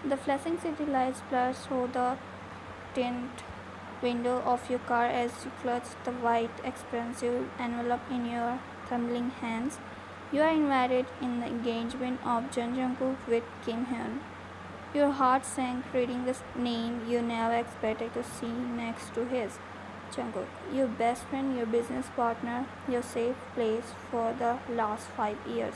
The flashing city lights blur through the tint window of your car as you clutch the white, expensive envelope in your trembling hands. You are invited in the engagement of Jung Jungkook with Kim Hyun. Your heart sank reading the name you never expected to see next to his. Jungkook, your best friend, your business partner, your safe place for the last 5 years.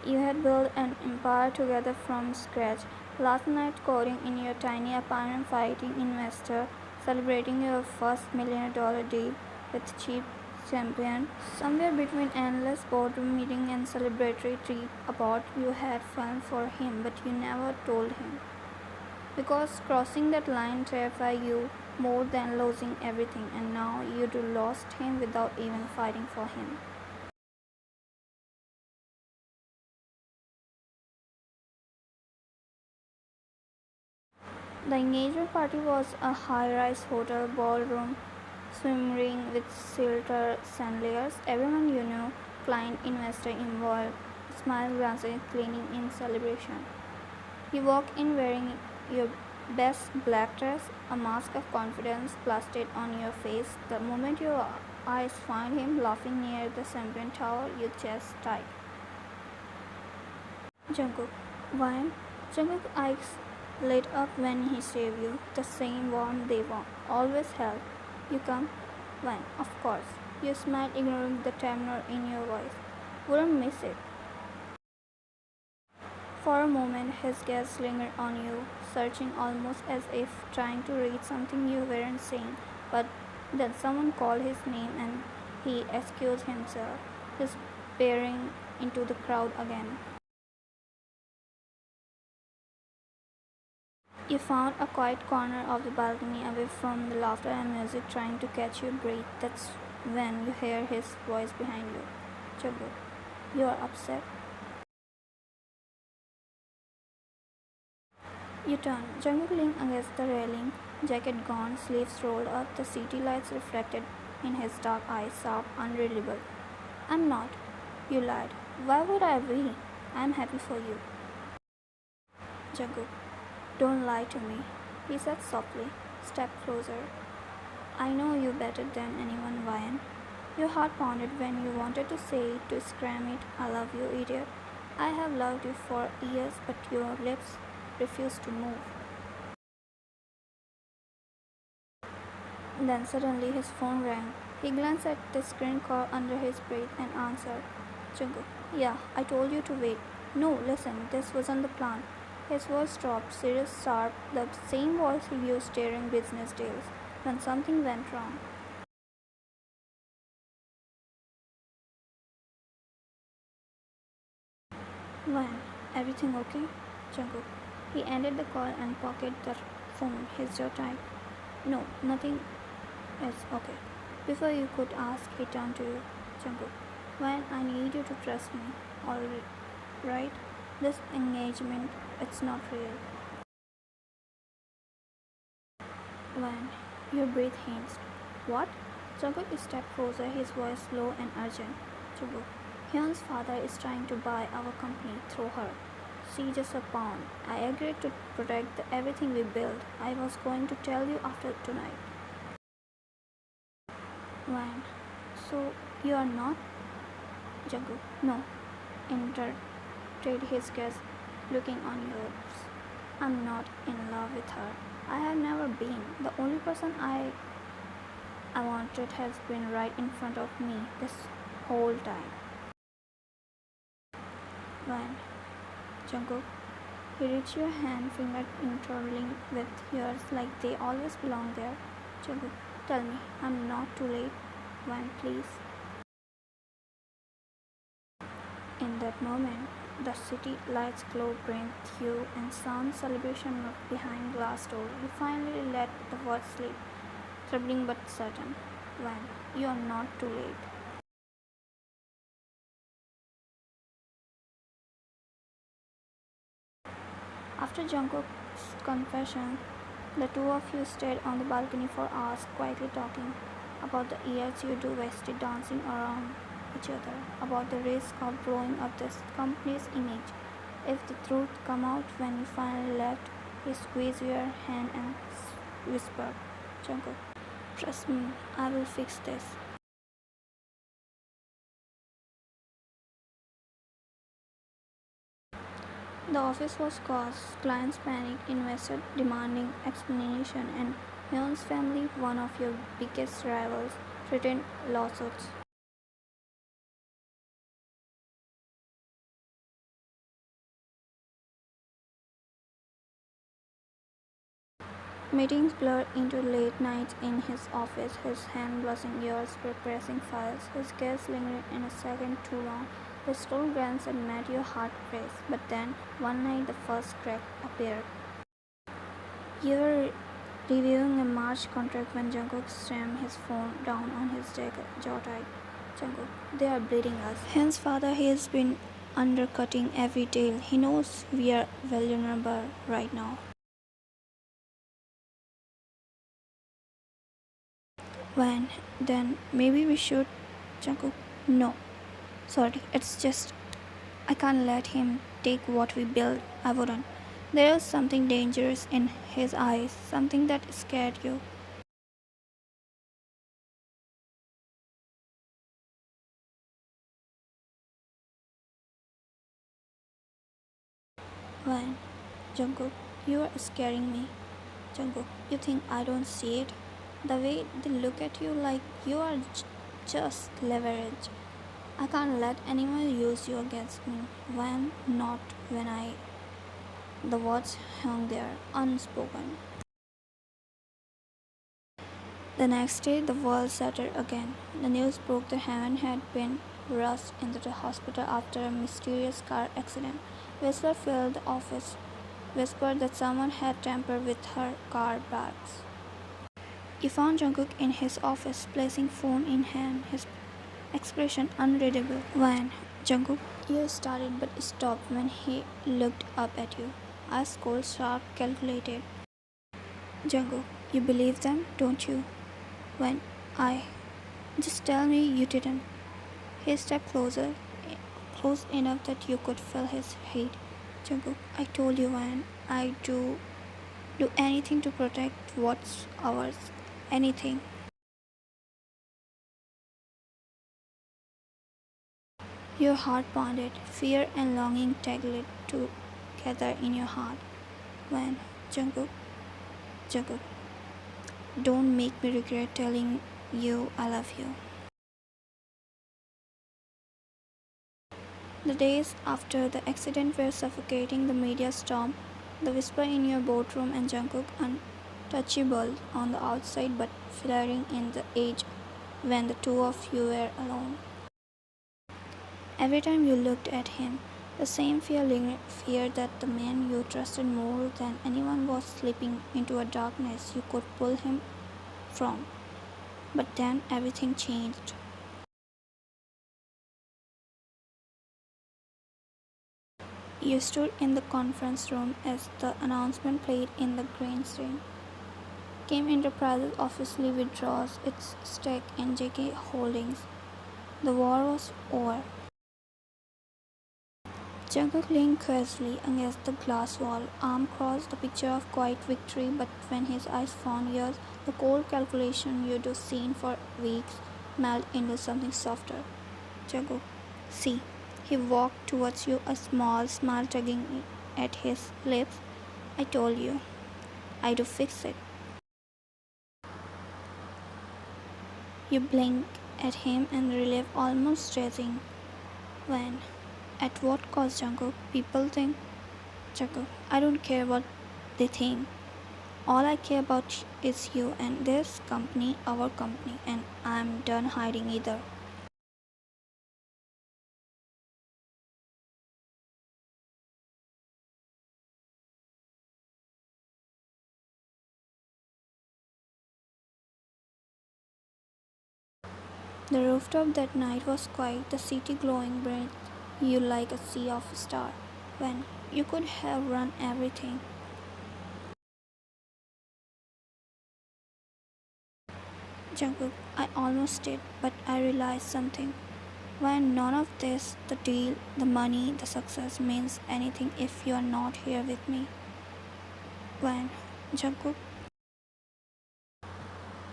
You had built an empire together from scratch. Last night coding in your tiny apartment, fighting investor, celebrating your first $1 million deal with cheap champion. Somewhere between endless boardroom meeting and celebratory trip abroad, you had fun for him, but you never told him. Because crossing that line terrified you more than losing everything, and now you do lost him without even fighting for him. The engagement party was a high-rise hotel ballroom swimming with silver chandeliers. Everyone you knew, client, investor involved, smile glances cleaning in celebration. You walk in wearing your best black dress, a mask of confidence plastered on your face. The moment your eyes find him laughing near the champagne tower, your chest tight. Jungkook, why? Jungkook eyes lit up when he saved you. The same warmth they want. Always help. You come? When? Of course. You smile, ignoring the tremor in your voice. Wouldn't miss it. For a moment, his gaze lingered on you, searching almost as if trying to read something you weren't saying. But then someone called his name and he excused himself, disappearing into the crowd again. You found a quiet corner of the balcony away from the laughter and music, trying to catch your breath. That's when you hear his voice behind you. Jungkook, you are upset. You turn. Jungkook leaned against the railing, jacket gone, sleeves rolled up, the city lights reflected in his dark eyes, sharp, unreadable. I'm not. You lied. Why would I be? I'm happy for you. Jungkook, don't lie to me, he said softly. Step closer. I know you better than anyone, Ryan. Your heart pounded when you wanted to say it, to scream it, I love you, idiot. I have loved you for years, but your lips refused to move. Then suddenly his phone rang. He glanced at the screen call under his breath and answered. Jungkook, yeah, I told you to wait. No, listen, this wasn't the plan. His voice dropped, serious, sharp, the same voice he used during business deals when something went wrong. When? Everything okay? Jungkook. He ended the call and pocketed the phone, his jaw tight. No, nothing is okay. Before you could ask, he turned to you. Jungkook. When I need you to trust me. All right? This engagement, it's not real. When your breath hinged. What? Jungkook stepped closer, his voice low and urgent. Jungkook. Hyun's father is trying to buy our company through her. She's just a pawn. I agreed to protect everything we built. I was going to tell you after tonight. When? So you are not? Jungkook. No. Interrupted his guest, looking on yours. I'm not in love with her. I have never been. The only person I wanted has been right in front of me this whole time. When? Jungkook. He reached your hand, finger interlinked with yours like they always belong there. Jungkook. Tell me, I'm not too late. When, please? In that moment, the city lights glow breathed you and sound celebration behind glass door. You finally let the words slip, troubling but certain. When? You are not too late. After Jungkook's confession, the two of you stayed on the balcony for hours, quietly talking about the years you two wasted dancing around each other about the risk of blowing up this company's image. If the truth come out when you finally left, he squeezed your hand and whispered, Jungkook, trust me, I will fix this. The office was chaos, clients panicked, investors demanding explanation, and Hyun's family, one of your biggest rivals, threatened lawsuits. Meetings blurred into late nights in his office, his hand buzzing ears prepressing files, his gaze lingering in a second too long. The stole glance and made your heart race, but then one night the first crack appeared. You were reviewing a March contract when Jungkook slammed his phone down on his jaw tight. Jungkook, they are bleeding us. Hence, father, he has been undercutting every deal. He knows we are vulnerable right now. When? Then maybe we should. Jungkook, no. Sorry, it's just I can't let him take what we build. I wouldn't. There is something dangerous in his eyes, something that scared you. When? Jungkook, you are scaring me. Jungkook, you think I don't see it? The way they look at you like you are just leverage. I can't let anyone use you against me. When? Not when I. The words hung there, unspoken. The next day, the world shattered again. The news broke that Heaven had been rushed into the hospital after a mysterious car accident. Whisper filled the office, whispered that someone had tampered with her car bags. He found Jungkook in his office, placing phone in hand, his expression unreadable. When Jungkook, you started but stopped when he looked up at you. Eyes cold, sharp, calculated. Jungkook, you believe them, don't you? When I just tell me you didn't. He stepped closer, close enough that you could feel his heat. Jungkook, I told you when I do anything to protect what's ours. Anything. Your heart pounded, fear and longing tangled together in your heart. When Jungkook, Jungkook, don't make me regret telling you I love you. The days after the accident were suffocating the media storm, the whisper in your boardroom and Jungkook untouchable on the outside but flaring in the edge when the two of you were alone. Every time you looked at him, the same fear that the man you trusted more than anyone was slipping into a darkness you could pull him from. But then everything changed. You stood in the conference room as the announcement played in the green screen. Kim Enterprises officially withdraws its stake in JK Holdings. The war was over. Jungkook leaned quietly against the glass wall, arm crossed, the picture of quiet victory, but when his eyes found yours, the cold calculation you'd seen for weeks melted into something softer. Jungkook, see. He walked towards you, a small smile tugging at his lips. I told you. I do fix it. You blink at him and relief almost rising. When? At what cost, Jungkook? People think. Jungkook, I don't care what they think. All I care about is you and this company, our company, and I'm done hiding either. The rooftop that night was quiet, the city glowing beneath you like a sea of stars. When you could have run everything. Jungkook, I almost did, but I realized something. When none of this, the deal, the money, the success, means anything if you're not here with me. When Jungkook,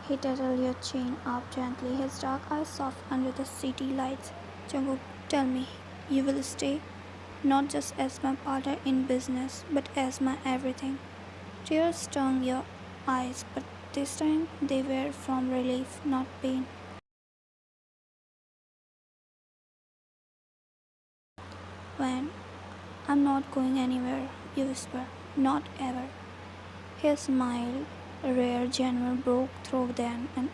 he tightened your chin up gently, his dark eyes soft under the city lights. Jungkook, tell me, you will stay? Not just as my partner in business, but as my everything. Tears stung your eyes, but this time they were from relief, not pain. When I'm not going anywhere, you whisper, not ever. His smile, rare, genuine, broke through then, and